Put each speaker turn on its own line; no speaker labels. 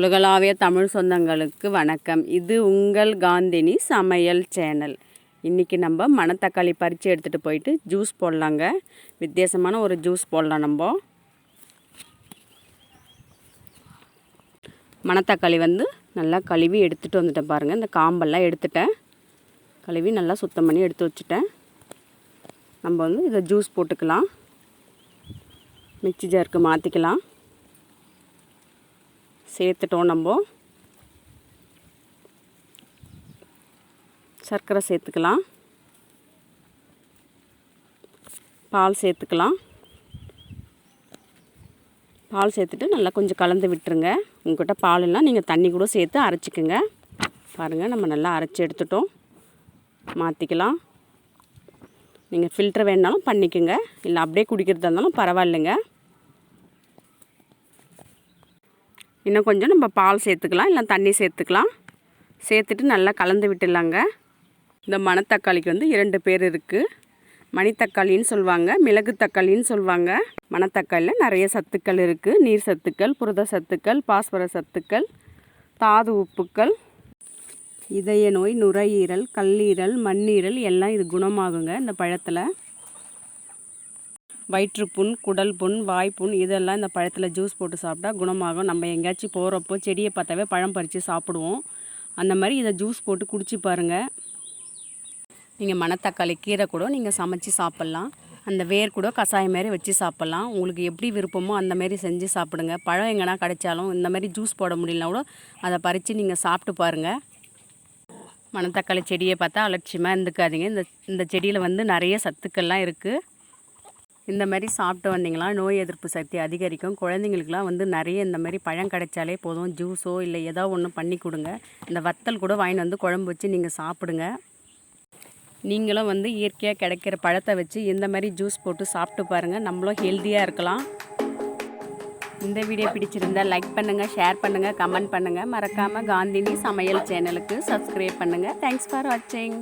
உலகளாவிய தமிழ் சொந்தங்களுக்கு வணக்கம். இது உங்கள் காந்தினி சமையல் சேனல். இன்றைக்கி நம்ம மணத்தக்காளி பறித்து எடுத்துகிட்டு போயிட்டு ஜூஸ் போடலாங்க. வித்தியாசமான ஒரு ஜூஸ் போடலாம். நம்ம மணத்தக்காளி நல்லா கழுவி எடுத்துகிட்டு வந்துட்டேன் பாருங்கள். இந்த காம்பெல்லாம் எடுத்துட்டேன், கழுவி நல்லா சுத்தம் பண்ணி எடுத்து வச்சுட்டேன். நம்ம இதை ஜூஸ் போட்டுக்கலாம். மிக்ஸி ஜாருக்கு மாற்றிக்கலாம். சேர்த்துட்டோம். நம்ம சர்க்கரை சேர்த்துக்கலாம், பால் சேர்த்துக்கலாம். பால் சேர்த்துட்டு நல்லா கொஞ்சம் கலந்து விட்டுருங்க. உங்கள்கிட்ட பாலுன்னா நீங்கள் தண்ணி கூட சேர்த்து அரைச்சிக்குங்க. பாருங்கள், நம்ம நல்லா அரைச்சி எடுத்துட்டோம். மாற்றிக்கலாம். நீங்கள் ஃபில்டர் வேணுனாலும் பண்ணிக்கோங்க, இல்லை அப்படியே குடிக்கிறதா இருந்தாலும் பரவாயில்லைங்க. இன்னும் கொஞ்சம் நம்ம பால் சேர்த்துக்கலாம், இல்லை தண்ணி சேர்த்துக்கலாம். சேர்த்துட்டு நல்லா கலந்து விட்டுடலாங்க. இந்த மணத்தக்காளிக்கு 2 பேர் இருக்குது. மணித்தக்காளின்னு சொல்லுவாங்க, மிளகு தக்காளின்னு சொல்லுவாங்க. மணத்தக்காளியில் நிறைய சத்துக்கள் இருக்குது. நீர் சத்துக்கள், புரத சத்துக்கள், பாஸ்பரஸ் சத்துக்கள், தாது உப்புக்கள், இதய நோய், நுரையீரல், கல்லீரல், மண்ணீரல் எல்லாம் இது குணமாகுங்க. இந்த பழத்தில் வயிற்றுப்புண், குடல் புண், வாய்ப்புண் இதெல்லாம் இந்த பழத்தில் ஜூஸ் போட்டு சாப்பிட்டா குணமாகும். நம்ம எங்கேயாச்சும் போகிறப்போ செடியை பார்த்தாவே பழம் பறித்து சாப்பிடுவோம். அந்த மாதிரி இதை ஜூஸ் போட்டு குடிச்சு பாருங்கள். நீங்கள் மணத்தக்காளி கீரை கூட நீங்கள் சமைச்சு சாப்பிட்லாம். அந்த வேர் கூட கஷாயம் மாரி வச்சு சாப்பிட்லாம். உங்களுக்கு எப்படி விருப்பமோ அந்த மாரி செஞ்சு சாப்பிடுங்க. பழம் எங்கன்னா கிடைச்சாலும் இந்த மாதிரி ஜூஸ் போட முடியலனா கூட அதை பறித்து நீங்கள் சாப்பிட்டு பாருங்கள். மணத்தக்காளி செடியை பார்த்தா அலட்சியமாக இருந்துக்காதீங்க. இந்த செடியில் நிறைய சத்துக்கள்லாம் இருக்குது. இந்த மாதிரி சாப்பிட்டு வந்தீங்களா நோய் எதிர்ப்பு சக்தி அதிகரிக்கும். குழந்தைங்களுக்குலாம் நிறைய இந்த மாதிரி பழம் கிடைச்சாலே போதும். ஜூஸோ இல்லை ஏதோ ஒன்று பண்ணி கொடுங்க. இந்த வத்தல் கூட வாங்கிட்டு குழம்பு வச்சு நீங்கள் சாப்பிடுங்க. நீங்களும் இயற்கையாக கிடைக்கிற பழத்தை வச்சு இந்த மாதிரி ஜூஸ் போட்டு சாப்பிட்டு பாருங்கள். நம்மளும் ஹெல்த்தியாக இருக்கலாம். இந்த வீடியோ பிடிச்சிருந்தால் லைக் பண்ணுங்கள், ஷேர் பண்ணுங்கள், கமெண்ட் பண்ணுங்கள். மறக்காமல் காந்தினி சமையல் சேனலுக்கு சப்ஸ்கிரைப் பண்ணுங்கள். தேங்க்ஸ் ஃபார் வாட்சிங்.